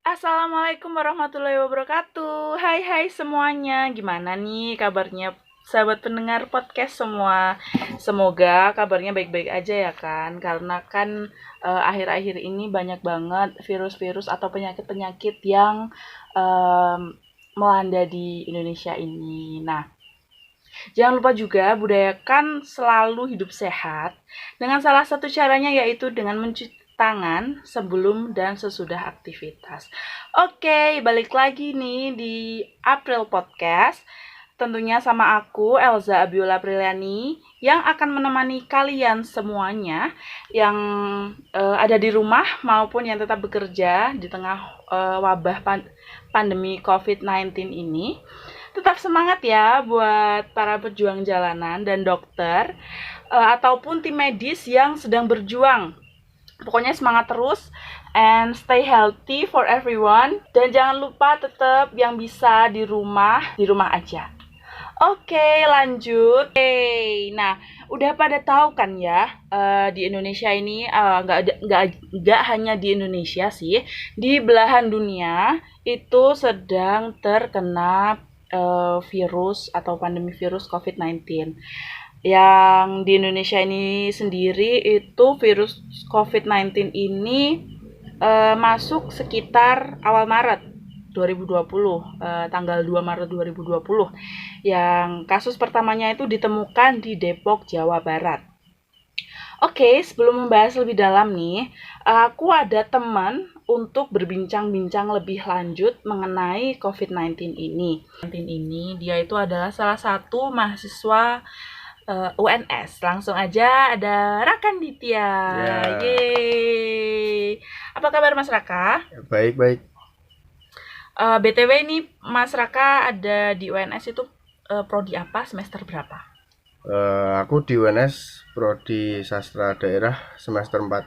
Assalamualaikum warahmatullahi wabarakatuh. Hai semuanya. Gimana nih kabarnya sahabat pendengar podcast semua? Semoga kabarnya baik-baik aja ya kan. Karena kan akhir-akhir ini banyak banget virus-virus atau penyakit-penyakit yang em, melanda di Indonesia ini. Nah, jangan lupa juga budayakan selalu hidup sehat dengan salah satu caranya yaitu dengan mencuci tangan sebelum dan sesudah aktivitas. Oke, balik lagi nih di April Podcast. Tentunya sama aku, Elza Abiola Priliani, yang akan menemani kalian semuanya yang ada di rumah maupun yang tetap bekerja di tengah wabah pandemi COVID-19 ini. Tetap semangat ya buat para pejuang jalanan dan dokter ataupun tim medis yang sedang berjuang. Pokoknya semangat terus and stay healthy for everyone. Dan jangan lupa tetap yang bisa di rumah aja. Oke, lanjut. Nah, udah pada tahu kan ya, di Indonesia ini nggak hanya di Indonesia sih, di belahan dunia itu sedang terkena virus atau pandemi virus COVID-19. Yang di Indonesia ini sendiri itu virus COVID-19 ini masuk sekitar awal Maret 2020, tanggal 2 Maret 2020, yang kasus pertamanya itu ditemukan di Depok, Jawa Barat. Oke, sebelum membahas lebih dalam nih, aku ada teman untuk berbincang-bincang lebih lanjut mengenai COVID-19 ini. Dia itu adalah salah satu mahasiswa UNS. Langsung aja ada Raka Ditya. Ya. Yeay. Apa kabar Mas Raka? Baik. BTW ini Mas Raka ada di UNS itu prodi apa, semester berapa? Aku di UNS Prodi Sastra Daerah semester 4.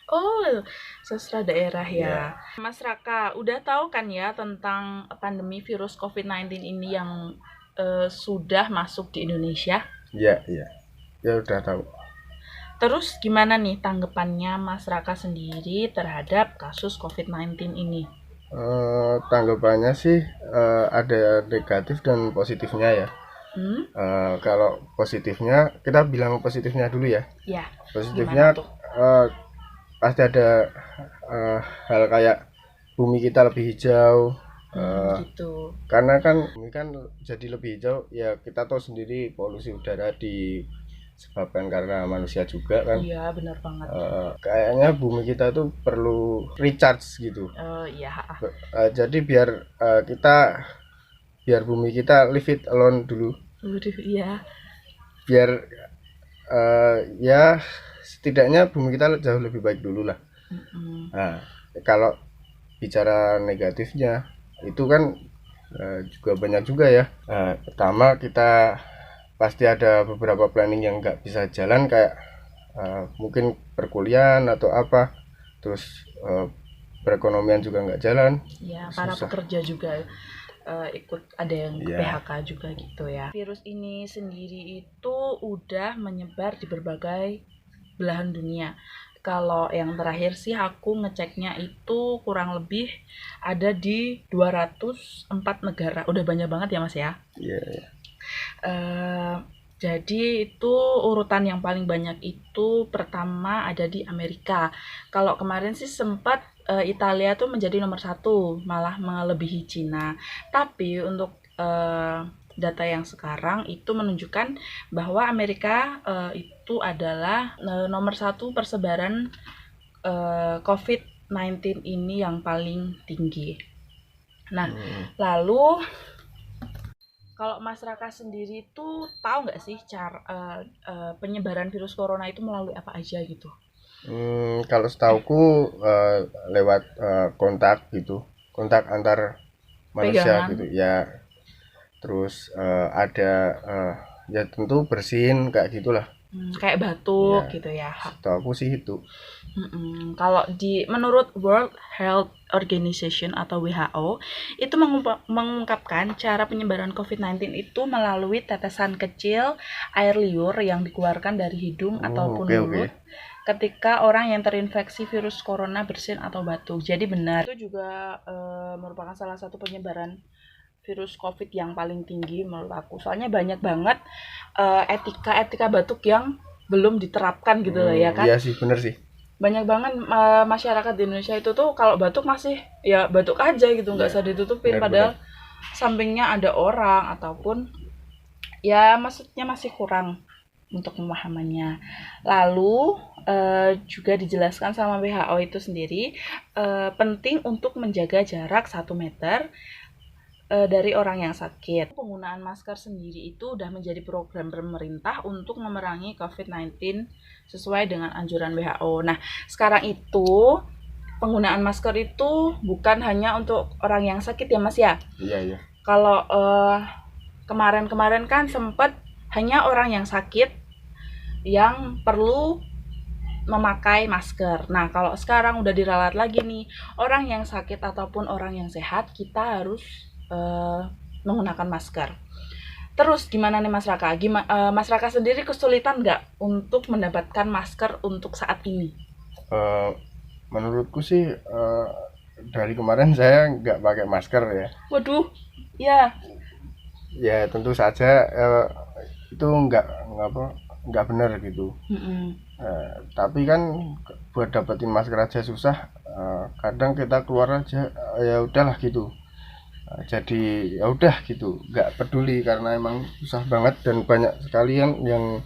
Oh, sastra daerah ya. Ya. Mas Raka, udah tahu kan ya tentang pandemi virus COVID-19 ini yang sudah masuk di Indonesia? Ya udah tahu. Terus gimana nih tanggapannya Mas Raka sendiri terhadap kasus COVID-19 ini? Tanggapannya sih ada negatif dan positifnya ya. Kalau positifnya, kita bilang positifnya dulu ya. Ya, Positifnya gimana tuh? pasti ada hal kayak bumi kita lebih hijau. Gitu. Karena kan ini kan jadi lebih hijau ya, kita tahu sendiri polusi udara disebabkan karena manusia juga kan. Iya, benar banget. Kayaknya bumi kita tuh perlu recharge gitu. Iya. Jadi biar bumi kita leave it alone dulu, Waduh, iya. biar ya setidaknya bumi kita jauh lebih baik dulu lah. Nah, kalau bicara negatifnya itu kan juga banyak juga ya. Pertama, kita pasti ada beberapa planning yang nggak bisa jalan, kayak mungkin perkuliahan atau apa, terus perekonomian juga nggak jalan. Ya, para Susah. pekerja juga ikut ada yang Iya. PHK juga gitu ya. Virus ini sendiri itu udah menyebar di berbagai belahan dunia. Kalau yang terakhir sih aku ngeceknya itu kurang lebih ada di 204 negara. Udah banyak banget ya Mas ya. Iya. Jadi itu urutan yang paling banyak itu pertama ada di Amerika. Kalau kemarin sih sempat Italia tuh menjadi nomor 1, malah melebihi Cina. Tapi untuk data yang sekarang itu menunjukkan bahwa Amerika itu adalah nomor 1 persebaran COVID-19 ini yang paling tinggi. Nah, lalu kalau Mas Raka sendiri tuh tahu nggak sih cara penyebaran virus corona itu melalui apa aja gitu? Kalau setauku lewat kontak gitu, kontak antar manusia Pegangan. gitu ya. Terus ada ya tentu bersihin kayak gitulah. Kayak batuk Ya, gitu ya. setauku sih itu. Kalau menurut World Health Organization atau WHO itu mengungkapkan cara penyebaran COVID-19 itu melalui tetesan kecil air liur yang dikeluarkan dari hidung ataupun Oke. mulut ketika orang yang terinfeksi virus corona bersin atau batuk. Jadi benar. Itu juga merupakan salah satu penyebaran virus COVID yang paling tinggi menurut aku. Soalnya banyak banget etika batuk yang belum diterapkan gitu loh ya kan. Iya sih, bener sih. Banyak banget masyarakat di Indonesia itu tuh kalau batuk masih ya batuk aja gitu, nggak usah ditutupin. Padahal sampingnya ada orang ataupun ya maksudnya masih kurang untuk pemahamannya. Lalu juga dijelaskan sama WHO itu sendiri penting untuk menjaga jarak 1 meter dari orang yang sakit. Penggunaan masker sendiri itu udah menjadi program pemerintah untuk memerangi COVID-19 sesuai dengan anjuran WHO. Nah, sekarang itu penggunaan masker itu bukan hanya untuk orang yang sakit ya Mas ya? Iya. Kalau kemarin-kemarin kan sempat hanya orang yang sakit yang perlu memakai masker. Nah, kalau sekarang udah diralat lagi nih, orang yang sakit ataupun orang yang sehat, kita harus menggunakan masker. Terus gimana nih Mas Raka? Mas Raka sendiri kesulitan nggak untuk mendapatkan masker untuk saat ini? Menurutku sih dari kemarin saya nggak pakai masker ya. Waduh, ya. Ya tentu saja itu nggak benar gitu. Tapi kan buat dapetin masker aja susah. Kadang kita keluar aja ya udahlah gitu. Jadi ya udah gitu, nggak peduli karena emang susah banget dan banyak sekali yang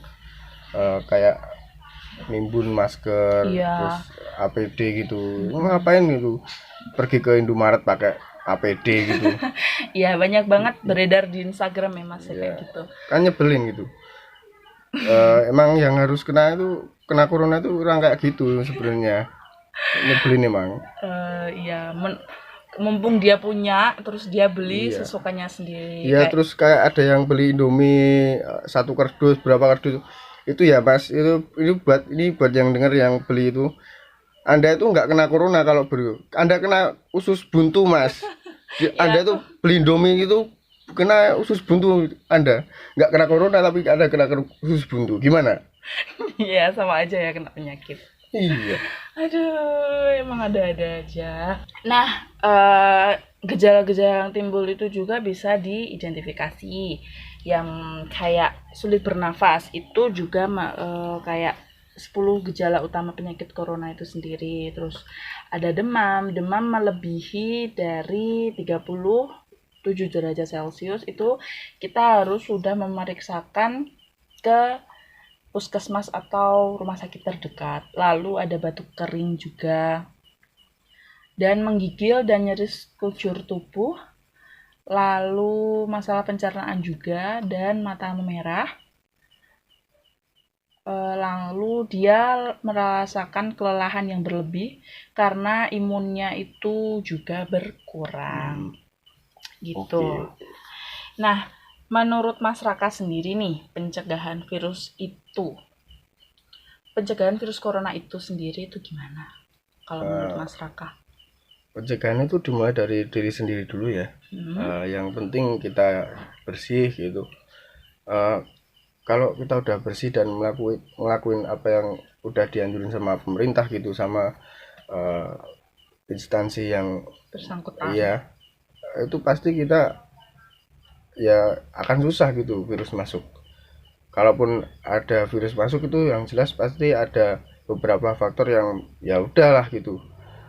kayak nimbun masker, terus APD gitu. Ngapain gitu? Pergi ke Indomaret pakai APD gitu. Iya, banyak banget beredar di Instagram ya Mas kayak gitu. Kan nyebelin gitu. Emang yang harus kena corona itu orang kayak gitu sebenarnya. Nyebelin emang. Iya, mumpung dia punya terus dia beli sesukanya sendiri. Iya, terus kayak ada yang beli Indomie 1 kardus berapa kardus itu ya Mas, ini buat yang dengar yang beli itu, Anda itu nggak kena corona kalau beli, Anda kena usus buntu Mas. Anda itu beli Indomie itu kena usus buntu, Anda nggak kena corona tapi Anda kena usus buntu, gimana? Iya, sama aja ya kena penyakit. Iya. Aduh, emang ada-ada aja. Nah, gejala-gejala yang timbul itu juga bisa diidentifikasi. Yang kayak sulit bernafas itu juga kayak 10 gejala utama penyakit corona itu sendiri. Terus ada demam melebihi dari 37 derajat Celcius itu kita harus sudah memeriksakan ke puskesmas atau rumah sakit terdekat. Lalu ada batuk kering juga. Dan menggigil dan nyeri sekujur tubuh. Lalu masalah pencernaan juga dan mata memerah. Lalu dia merasakan kelelahan yang berlebih karena imunnya itu juga berkurang. Gitu. Okay. Nah, menurut Mas Raka sendiri nih, pencegahan virus corona itu sendiri itu gimana? Kalau menurut Mas Raka? Pencegahan itu dimulai dari diri sendiri dulu ya. Yang penting kita bersih gitu. Kalau kita udah bersih dan ngelakuin apa yang udah dianjurin sama pemerintah gitu, sama instansi yang bersangkutan. Iya, itu pasti kita ya akan susah gitu virus masuk. Kalaupun ada virus masuk itu yang jelas pasti ada beberapa faktor yang ya udahlah gitu.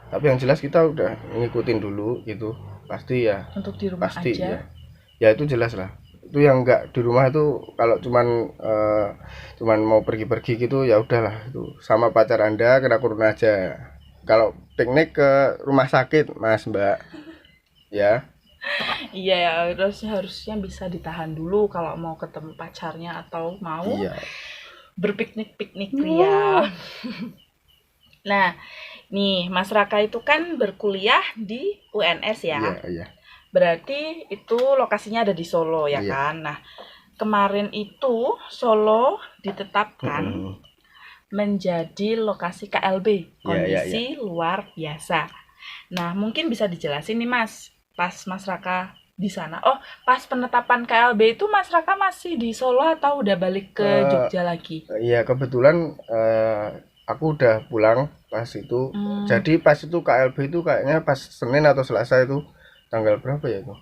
Tapi yang jelas kita udah ngikutin dulu gitu. Pasti ya. Untuk di rumah pasti aja. Ya. Ya itu jelas lah. Itu yang enggak di rumah itu kalau cuman mau pergi-pergi gitu ya udahlah itu sama pacar Anda kena corona aja. Kalau piknik ke rumah sakit Mas Mbak ya. Iya ya, harusnya bisa ditahan dulu kalau mau ketemu pacarnya atau mau berpiknik-piknik ria. Nah, nih Mas Raka itu kan berkuliah di UNS ya. Iya. Berarti itu lokasinya ada di Solo ya kan. Nah, kemarin itu Solo ditetapkan menjadi lokasi KLB, kondisi luar biasa. Nah, mungkin bisa dijelasin nih Mas, pas Mas Raka di sana. Oh, pas penetapan KLB itu Mas Raka masih di Solo atau udah balik ke Jogja lagi? Iya, kebetulan aku udah pulang pas itu. Jadi pas itu KLB itu kayaknya pas Senin atau Selasa itu, tanggal berapa ya itu,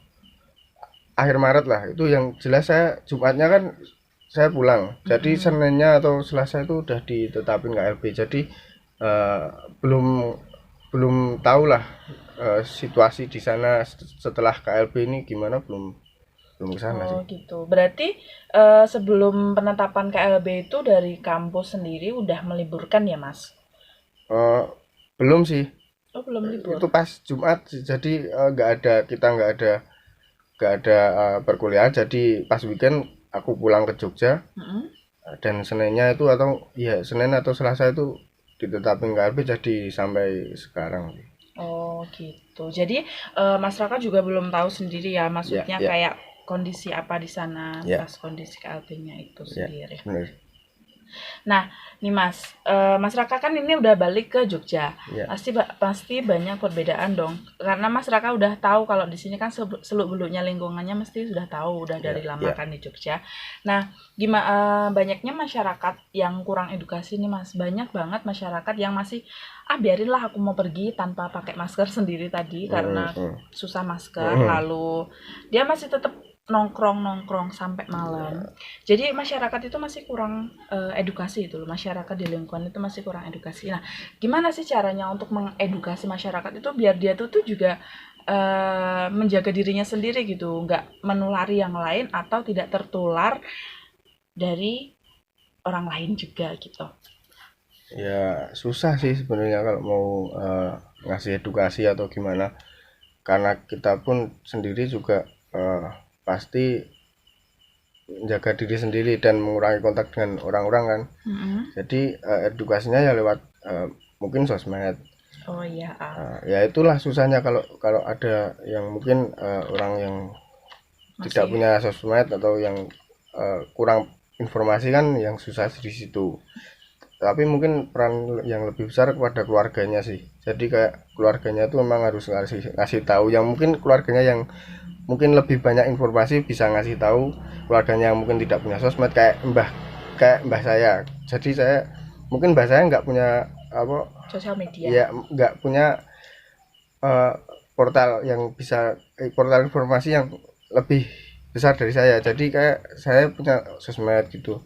akhir Maret lah. Itu yang jelas saya Jumatnya kan saya pulang, jadi Seninnya atau Selasa itu udah ditetapin KLB. Jadi eh, belum belum tahu lah situasi di sana setelah KLB ini gimana, belum belum ke sana sih. Oh gitu. Berarti sebelum penetapan KLB itu dari kampus sendiri udah meliburkan ya, Mas? Eh, belum sih, Oh, belum libur. itu pas Jumat sih. Jadi nggak ada, kita nggak ada perkuliahan. Jadi pas weekend aku pulang ke Jogja, Mm-mm. dan Seninnya itu atau ya Senin atau Selasa itu ditetapin KLB, jadi sampai sekarang. Oh gitu. Jadi Mas Raka juga belum tahu sendiri ya, Ya, maksudnya ya, kayak kondisi apa di sana ya, pas kondisi KLB-nya itu ya, sendiri. benar. Nah, nih Mas, Mas Raka kan ini udah balik ke Jogja. Ya, Pasti banyak perbedaan dong. Karena Mas Raka udah tahu kalau di sini kan seluk-beluknya lingkungannya mesti sudah tahu udah ya, dari lama ya. kan di Jogja. Nah, gimana banyaknya masyarakat yang kurang edukasi nih Mas. Banyak banget masyarakat yang masih biarinlah aku mau pergi tanpa pakai masker sendiri tadi karena susah masker. Lalu dia masih tetap nongkrong sampai malam. Jadi masyarakat itu masih kurang edukasi itu loh. Masyarakat di lingkungan itu masih kurang edukasi. Nah, gimana sih caranya untuk mengedukasi masyarakat itu biar dia tuh juga menjaga dirinya sendiri gitu, nggak menulari yang lain atau tidak tertular dari orang lain juga gitu. Ya susah sih sebenarnya kalau mau ngasih edukasi atau gimana, karena kita pun sendiri juga pasti menjaga diri sendiri dan mengurangi kontak dengan orang-orang kan. Jadi edukasinya ya lewat mungkin sosmed. Oh iya. Ya itulah susahnya kalau kalau ada yang mungkin orang yang tidak Masih. punya sosmed atau yang kurang informasi kan, yang susah di situ. Tapi mungkin peran yang lebih besar kepada keluarganya sih. Jadi kayak keluarganya tuh memang harus ngasih tahu, yang mungkin keluarganya yang mungkin lebih banyak informasi bisa ngasih tahu keluarganya yang mungkin tidak punya sosmed, kayak mbah saya. Jadi saya mungkin mbah saya nggak punya apa Sosial media. ya, nggak punya eh, portal informasi yang lebih besar dari saya. Jadi kayak saya punya sosmed gitu,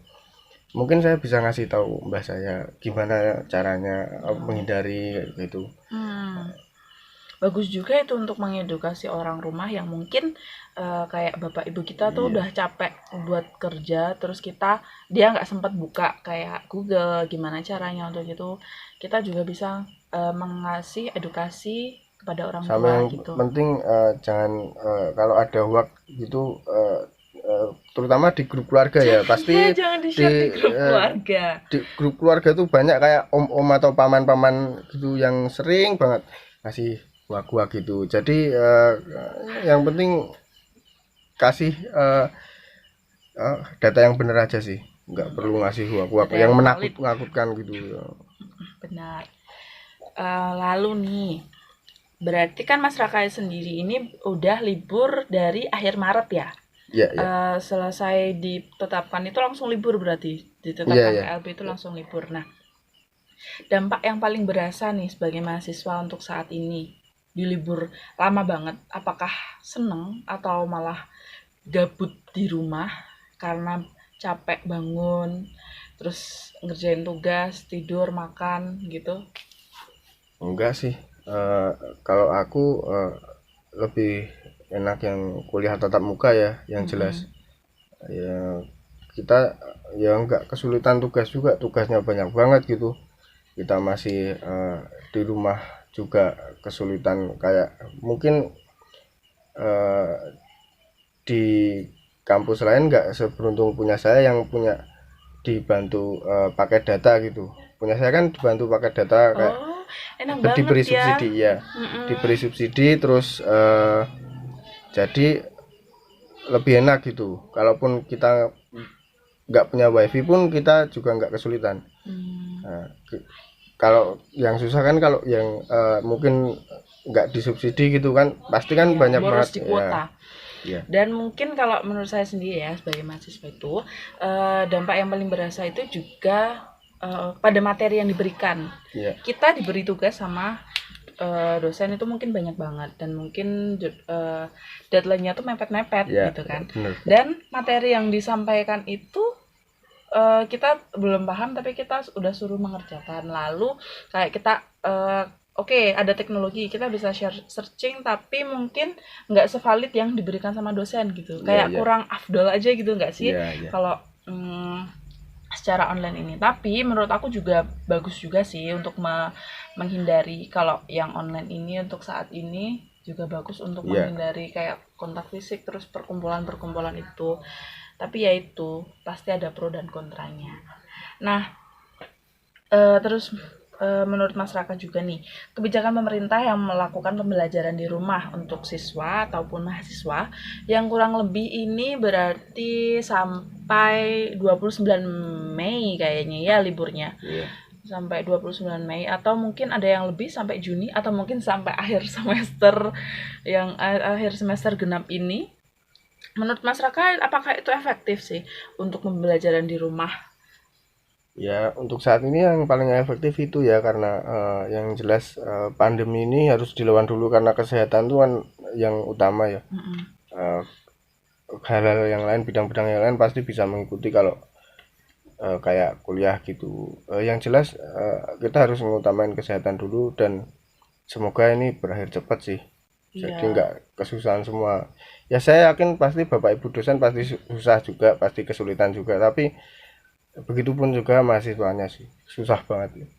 mungkin saya bisa ngasih tahu mbah saya gimana caranya menghindari gitu. Bagus juga itu untuk mengedukasi orang rumah yang mungkin kayak bapak ibu kita tuh Iya, udah capek buat kerja, terus dia nggak sempat buka kayak Google gimana caranya untuk itu. Kita juga bisa mengasih edukasi kepada orang sama tua yang gitu. penting jangan kalau ada hoax gitu, terutama di grup keluarga ya, pasti Jangan di-share di di grup keluarga. di grup keluarga tuh banyak kayak om-om atau paman-paman gitu yang sering banget ngasih hoax gitu. Jadi yang penting kasih data yang benar aja sih, nggak perlu ngasih hoax Data yang yang valid. menakutkan gitu. Benar. Lalu nih, berarti kan Mas Rakai sendiri ini udah libur dari akhir Maret ya? Ya, ya, Selesai ditetapkan itu langsung libur berarti. ya, Ditetapkan ya. KLB itu langsung libur. Nah, dampak yang paling berasa nih sebagai mahasiswa untuk saat ini di libur lama banget. Apakah seneng atau malah gabut di rumah karena capek bangun, terus ngerjain tugas, tidur, makan gitu? Enggak sih. Eh, Kalau aku lebih enak yang kuliah tatap muka ya, yang jelas. Ya kita ya nggak kesulitan tugas juga, tugasnya banyak banget gitu. Kita masih di rumah juga kesulitan, kayak mungkin eh, di kampus lain nggak seberuntung punya saya yang punya dibantu pakai data gitu. Punya saya kan dibantu pakai data, kayak Oh, enak banget diberi ya. subsidi ya, diberi subsidi terus jadi lebih enak gitu. Kalaupun kita nggak punya wifi pun kita juga nggak kesulitan. Nah, kalau yang susah kan kalau yang mungkin nggak disubsidi gitu kan, pasti kan Ya, banyak boros banget di kuota. ya. Dan mungkin kalau menurut saya sendiri ya sebagai mahasiswa itu dampak yang paling berasa itu juga pada materi yang diberikan. Iya. Kita diberi tugas sama dosen itu mungkin banyak banget dan mungkin deadline-nya tuh mepet-mepet Ya, gitu kan. bener. Dan materi yang disampaikan itu kita belum paham tapi kita udah suruh mengerjakan. Lalu kayak kita oke, ada teknologi, kita bisa searching tapi mungkin nggak sevalid yang diberikan sama dosen gitu. Kayak kurang afdol aja gitu nggak sih? Kalau secara online ini. Tapi menurut aku juga bagus juga sih untuk menghindari kalau yang online ini untuk saat ini juga bagus untuk menghindari kayak kontak fisik terus perkumpulan itu. Tapi ya itu pasti ada pro dan kontranya. Nah, terus menurut masyarakat juga nih, kebijakan pemerintah yang melakukan pembelajaran di rumah untuk siswa ataupun mahasiswa yang kurang lebih ini berarti sampai 29 Mei kayaknya ya liburnya. Sampai 29 Mei atau mungkin ada yang lebih sampai Juni atau mungkin sampai akhir semester genap ini. Menurut masyarakat apakah itu efektif sih untuk pembelajaran di rumah? Ya, untuk saat ini yang paling efektif itu ya karena yang jelas pandemi ini harus dilawan dulu karena kesehatan itu kan yang utama ya. Hal-hal yang lain, bidang-bidang yang lain pasti bisa mengikuti kalau kayak kuliah gitu. Yang jelas kita harus mengutamakan kesehatan dulu dan semoga ini berakhir cepat sih. Jadi nggak kesusahan semua. Ya saya yakin pasti Bapak Ibu dosen pasti susah juga, pasti kesulitan juga. Tapi begitupun juga mahasiswanya sih susah banget.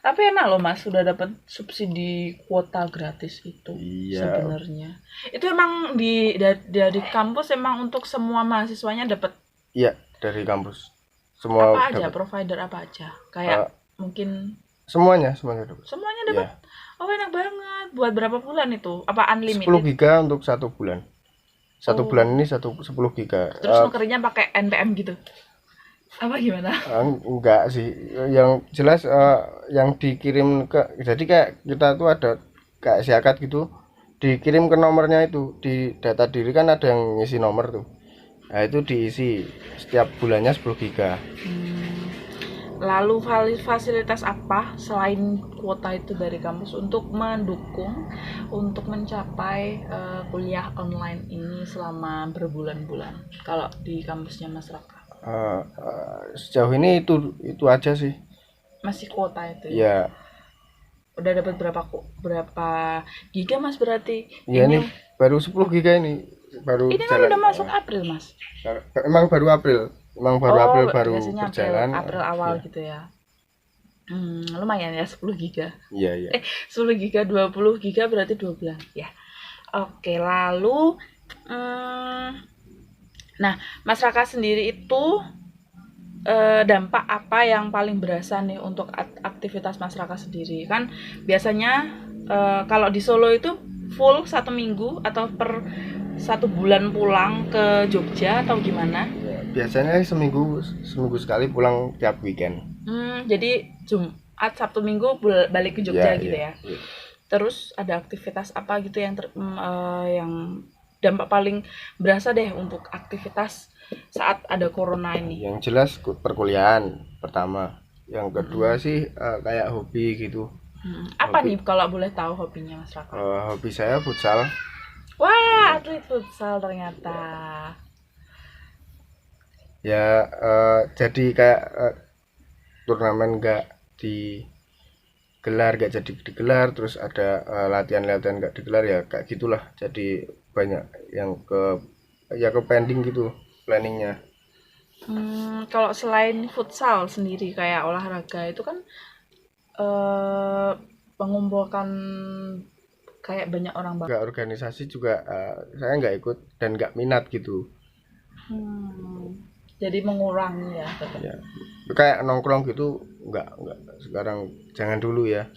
Tapi enak loh Mas, sudah dapat subsidi kuota gratis itu. Sebenarnya itu emang dari kampus emang untuk semua mahasiswanya dapat. Iya, dari kampus semua. Apa aja dapet. Provider apa aja kayak mungkin semuanya dapat. Semuanya dapat. Oh enak banget. Buat berapa bulan itu? Apa unlimited? 10 giga untuk 1 bulan. Bulan ini 10 giga. Terus nukernya pakai NPM gitu? Apa gimana? Enggak sih. Yang jelas yang dikirim jadi kayak kita tuh ada kayak siakat gitu. Dikirim ke nomornya itu. Di data diri kan ada yang ngisi nomor tuh. Nah itu diisi setiap bulannya 10 giga. Lalu fasilitas apa selain kuota itu dari kampus untuk mendukung untuk mencapai kuliah online ini selama berbulan-bulan kalau di kampusnya Mas Raka? Sejauh ini itu aja sih. Masih kuota itu ya? Udah dapat berapa giga Mas berarti? Ya ini baru 10 giga ini. Ini kan udah masuk April Mas. Emang baru April. April baru berjalan. April awal gitu ya. Lumayan ya 10 giga. Iya. 10 giga 20 giga berarti 2 bulan ya. Oke, lalu nah, masyarakat sendiri itu dampak apa yang paling berasa nih untuk aktivitas masyarakat sendiri? Kan biasanya kalau di Solo itu full 1 minggu atau per 1 bulan pulang ke Jogja atau gimana? Biasanya seminggu sekali pulang tiap weekend. Jadi Jumat, Sabtu, Minggu balik ke Jogja gitu ya. Terus ada aktivitas apa gitu yang yang dampak paling berasa deh untuk aktivitas saat ada corona ini? Yang jelas perkuliahan pertama. Yang kedua sih kayak hobi gitu. Apa nih kalau boleh tahu hobinya Mas Raka? Hobi saya futsal. Wah, atlet futsal ternyata. Ya jadi kayak turnamen nggak digelar, nggak jadi digelar, terus ada latihan-latihan nggak digelar ya kayak gitulah. Jadi banyak yang ke pending gitu planningnya. Kalau selain futsal sendiri kayak olahraga itu kan mengumpulkan kayak banyak orang banget. Nggak organisasi juga saya nggak ikut dan nggak minat gitu. Jadi mengurangi ya tetap. Ya. Kayak nongkrong gitu nggak sekarang jangan dulu ya.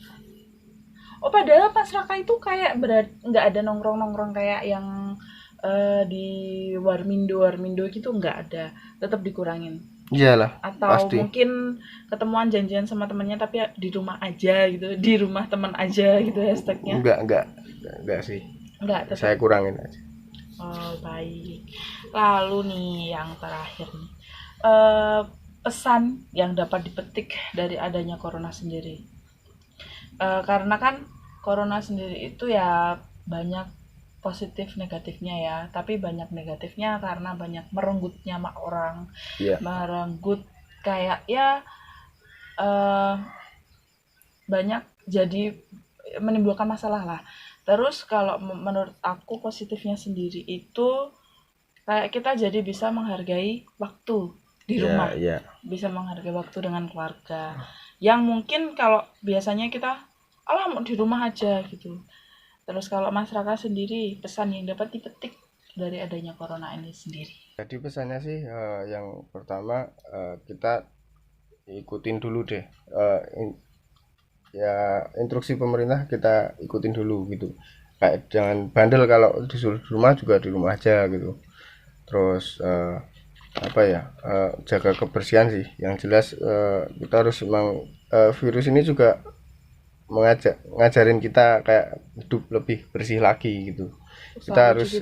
Oh padahal pas Raka itu kayak nggak ada nongkrong kayak yang di Warmindo gitu nggak ada, tetap dikurangin. Iyalah. Atau pasti. Mungkin ketemuan janjian sama temannya tapi di rumah aja gitu, di rumah teman aja gitu hashtagnya. Enggak sih. Enggak, tetap. Saya kurangin aja. Oh baik. Lalu nih yang terakhir nih, pesan yang dapat dipetik dari adanya corona sendiri? Karena kan corona sendiri itu ya banyak positif negatifnya ya, tapi banyak negatifnya karena banyak merenggutnya orang, merenggut kayak ya banyak jadi menimbulkan masalah lah. Terus kalau menurut aku positifnya sendiri itu kayak kita jadi bisa menghargai waktu di rumah, bisa menghargai waktu dengan keluarga yang mungkin kalau biasanya kita mau di rumah aja gitu. Terus kalau masyarakat sendiri, pesan yang dapat dipetik dari adanya corona ini sendiri. Jadi pesannya sih yang pertama kita ikutin dulu deh ya instruksi pemerintah, kita ikutin dulu gitu. Kayak jangan bandel, kalau disuruh di rumah juga di rumah aja gitu. Terus jaga kebersihan sih. Yang jelas kita harus memang virus ini juga ngajarin kita kayak hidup lebih bersih lagi gitu. Kita harus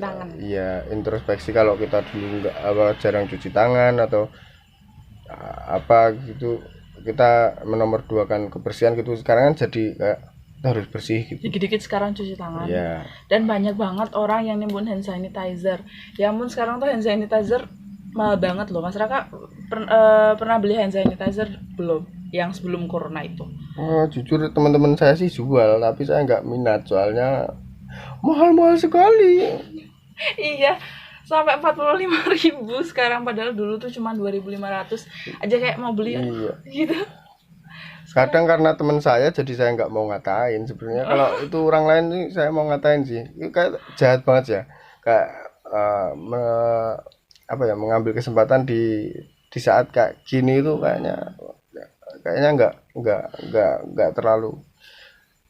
introspeksi. Kalau kita dulu jarang cuci tangan atau apa gitu, kita menomorduakan kebersihan gitu. Sekarang kan jadi kayak kita harus bersih gitu. Dikit-dikit sekarang cuci tangan. Dan banyak banget orang yang nimbun hand sanitizer. Ya ampun, sekarang tuh hand sanitizer mahal banget loh. Masyarakat pernah beli hand sanitizer belum? Yang sebelum corona itu. Jujur teman-teman saya sih jual, tapi saya nggak minat soalnya mahal-mahal sekali. Iya, sampai 45.000 sekarang, padahal dulu tuh cuma 2.500 aja kayak mau beli gitu. Kadang karena teman saya jadi saya nggak mau ngatain. Sebenarnya kalau itu orang lain sih saya mau ngatain sih. Itu kayak jahat banget ya. Kayak mengambil kesempatan di saat kayak gini itu kayaknya nggak terlalu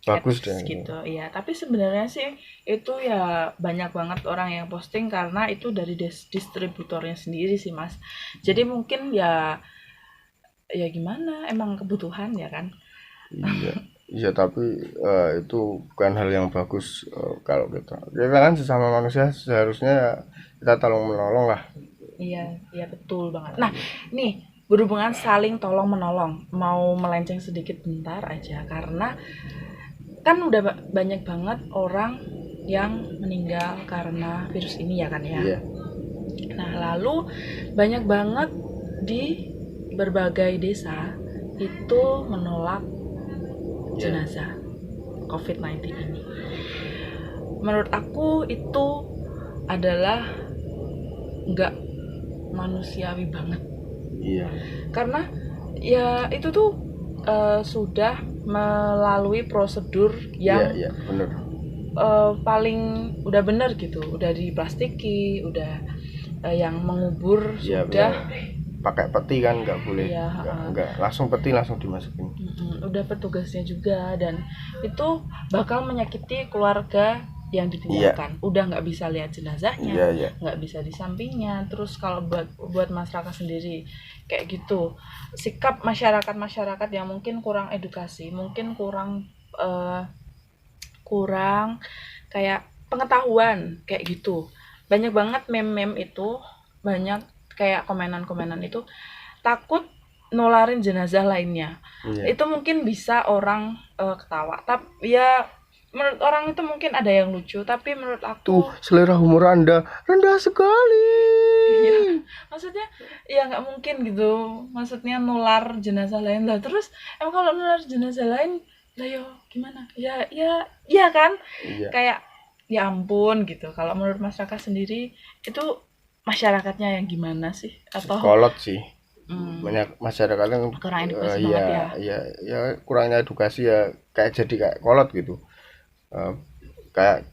bagus deh gitu. Iya, tapi sebenarnya sih itu ya banyak banget orang yang posting karena itu dari distributornya sendiri sih, Mas. Jadi mungkin ya gimana, emang kebutuhan ya kan. Iya tapi itu bukan hal yang bagus. Kalau kita kan sesama manusia seharusnya kita tolong menolong lah. Iya betul banget. Nah nih, berhubungan saling tolong menolong, mau melenceng sedikit bentar aja, karena kan udah banyak banget orang yang meninggal karena virus ini ya kan ya. Nah lalu banyak banget di berbagai desa itu menolak jenazah COVID-19 ini. Menurut aku itu adalah nggak manusiawi banget. Karena ya itu tuh sudah melalui prosedur yang paling udah bener gitu, udah diplastiki, udah yang mengubur sudah pakai peti kan, nggak boleh nggak langsung peti langsung dimasukin. Udah petugasnya juga, dan itu bakal menyakiti keluarga yang ditinggalkan. Udah nggak bisa lihat jenazahnya, nggak bisa di sampingnya. Terus kalau buat masyarakat sendiri kayak gitu, sikap masyarakat yang mungkin kurang edukasi, mungkin kurang kayak pengetahuan kayak gitu. Banyak banget meme itu, banyak kayak komenan itu takut nularin jenazah lainnya. Itu mungkin bisa orang ketawa, tapi ya menurut orang itu mungkin ada yang lucu, tapi menurut aku selera humor Anda rendah sekali. Iya, maksudnya ya nggak mungkin gitu, maksudnya nular jenazah lain lah. Terus emang kalau nular jenazah lain lah yo gimana ya kan, kayak ya ampun gitu. Kalau menurut masyarakat sendiri itu masyarakatnya yang gimana sih, atau kolot sih. Banyak masyarakat yang kurang edukasi banget ya kurangnya edukasi ya, kayak jadi kayak kolot gitu. Kayak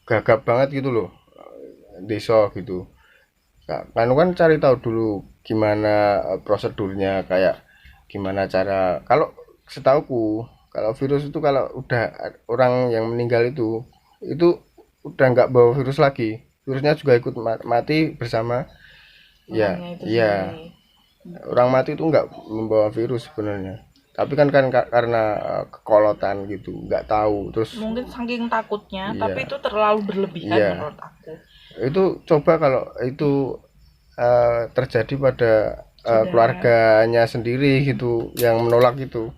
gagap banget gitu loh desa gitu. Kan cari tahu dulu gimana prosedurnya, kayak gimana cara. Kalau setauku kalau virus itu kalau udah orang yang meninggal itu udah nggak bawa virus lagi, virusnya juga ikut mati bersama. Orang mati itu nggak membawa virus sebenarnya, tapi kan karena kekolotan gitu, nggak tahu, terus mungkin saking takutnya. Tapi itu terlalu berlebihan menurut aku. Itu coba kalau itu terjadi pada keluarganya sendiri gitu yang menolak itu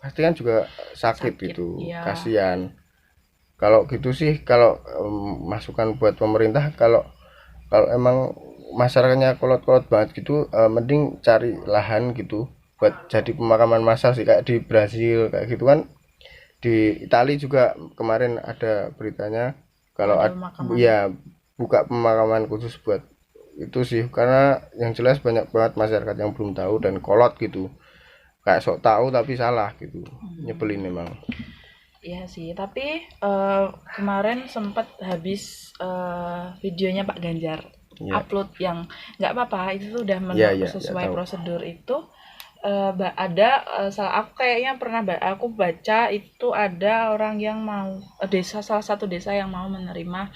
pasti kan juga sakit gitu, iya. kasihan. Kalau gitu sih, kalau masukan buat pemerintah, kalau kalau emang masyarakatnya kolot-kolot banget gitu, mending cari lahan gitu buat jadi pemakaman massal sih, kayak di Brasil kayak gitu kan. Di Italia juga kemarin ada beritanya kalau Ada pemakaman. ya buka pemakaman khusus buat itu sih, karena yang jelas banyak banget masyarakat yang belum tahu dan kolot gitu, kayak sok tahu tapi salah gitu. Nyebelin emang. Iya sih, tapi kemarin sempat habis videonya Pak Ganjar Ya, upload yang nggak apa-apa, itu tuh udah ya, ya, ya sesuai tahu. prosedur itu. Ada salah aku kayaknya pernah aku baca itu ada orang yang mau salah satu desa yang mau menerima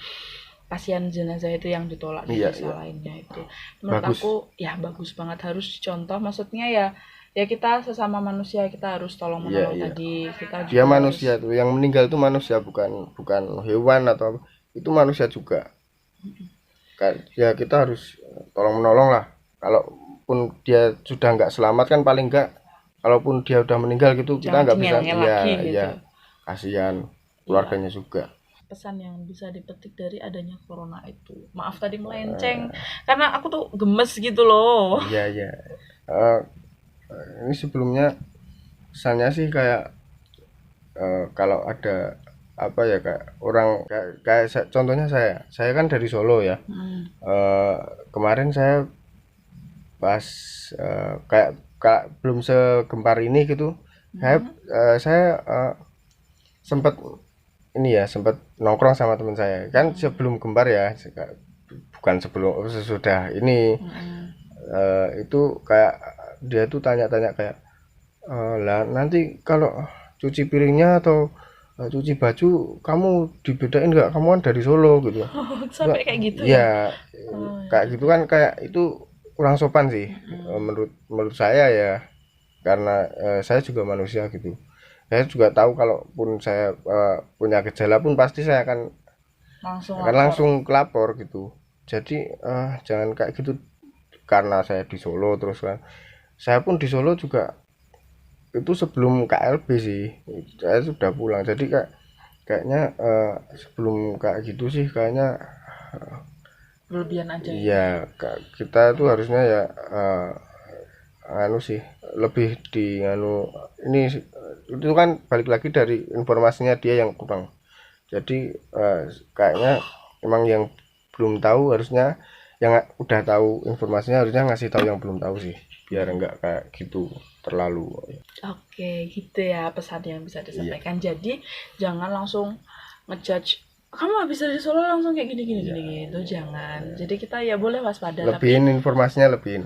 pasien jenazah itu yang ditolak di Iya, desa iya, lainnya itu. Menurut bagus. aku ya bagus banget, harus dicontoh. Maksudnya ya ya kita sesama manusia, kita harus tolong Iya, menolong iya. tadi, kita Dia juga harus. manusia tuh, yang meninggal itu manusia, bukan bukan hewan atau apa. Itu manusia juga. Ya kita harus tolong menolong lah. Kalaupun dia sudah nggak selamat kan, paling nggak kalaupun dia udah meninggal gitu kita Jangan nggak bisa, dingel-ngel lagi ya ya gitu. kasihan Iya, keluarganya juga. pesan yang bisa dipetik dari adanya corona itu. Maaf tadi melenceng, karena aku tuh gemes gitu loh. Iya, ya. Eh, ini sebelumnya pesannya sih kayak, kalau ada apa ya, kayak orang contohnya saya kan dari Solo ya. Hmm. Kemarin saya pas, kayak belum segempar ini gitu, saya sempat ini ya, sempat nongkrong sama teman saya kan sebelum gempar ya, bukan sebelum, sesudah ini. Itu kayak dia tuh tanya-tanya kayak, lah nanti kalau cuci piringnya atau cuci baju kamu dibedain nggak, kamu kan dari Solo gitu. Nggak, Sampai kayak gitu ya. ya kayak gitu kan, kayak itu kurang sopan sih, menurut menurut saya ya, karena saya juga manusia gitu. Saya juga tahu kalaupun saya punya gejala pun pasti saya Langsung akan lapor. langsung kelapor gitu. Jadi jangan kayak gitu. Karena saya di Solo terus kan, saya pun di Solo juga itu sebelum KLB sih, saya sudah pulang. Jadi kayaknya sebelum kayak gitu sih kayaknya, Berlebihan aja ya. ya kita tuh harusnya ya, anu sih, lebih di anu ini itu kan balik lagi dari informasinya dia yang kurang. Jadi kayaknya emang yang belum tahu harusnya, yang udah tahu informasinya harusnya ngasih tahu yang belum tahu sih, biar enggak kayak gitu terlalu. Oke, gitu ya pesan yang bisa disampaikan. Jadi jangan langsung ngejudge kamu habis dari Solo langsung kayak gini gini gini gitu, jangan. Jadi kita ya boleh waspada, Lebihin informasinya, lebihin.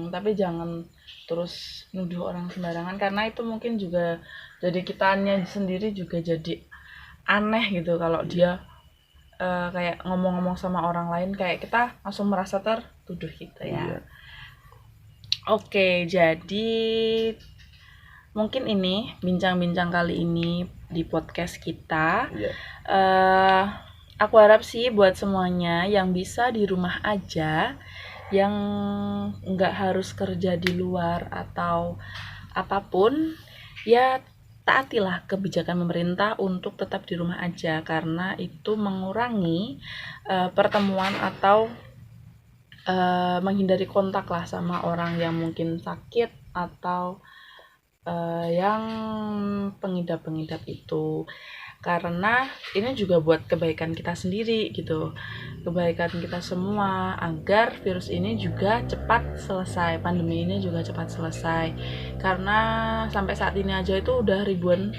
tapi jangan terus nuduh orang sembarangan, karena itu mungkin juga jadi kitanya sendiri juga jadi aneh gitu kalau dia kayak ngomong-ngomong sama orang lain, kayak kita langsung merasa tertuduh gitu ya. Iya. Oke, jadi mungkin ini bincang-bincang kali ini di podcast kita. Iya. Aku harap sih buat semuanya yang bisa di rumah aja, yang nggak harus kerja di luar atau apapun, ya taatilah kebijakan pemerintah untuk tetap di rumah aja, karena itu mengurangi pertemuan atau menghindari kontak lah sama orang yang mungkin sakit atau yang pengidap-pengidap itu, karena ini juga buat kebaikan kita sendiri gitu, kebaikan kita semua, agar virus ini juga cepat selesai, pandemi ini juga cepat selesai, karena sampai saat ini aja itu udah ribuan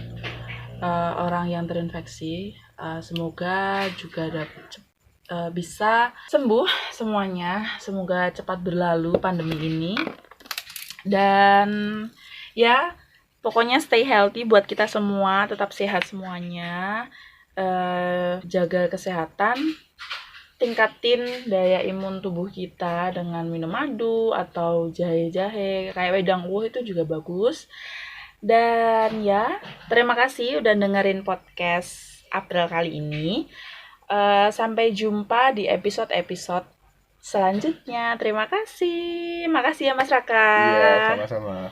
orang yang terinfeksi. Semoga juga bisa sembuh semuanya, semoga cepat berlalu pandemi ini. Dan ya pokoknya stay healthy buat kita semua, tetap sehat semuanya, jaga kesehatan, tingkatin daya imun tubuh kita dengan minum madu atau jahe-jahe kayak wedang uwuh, itu juga bagus. Dan ya, terima kasih udah dengerin podcast April kali ini. Sampai jumpa di episode-episode selanjutnya. Terima kasih. Makasih ya Mas Raka. Iya, sama-sama.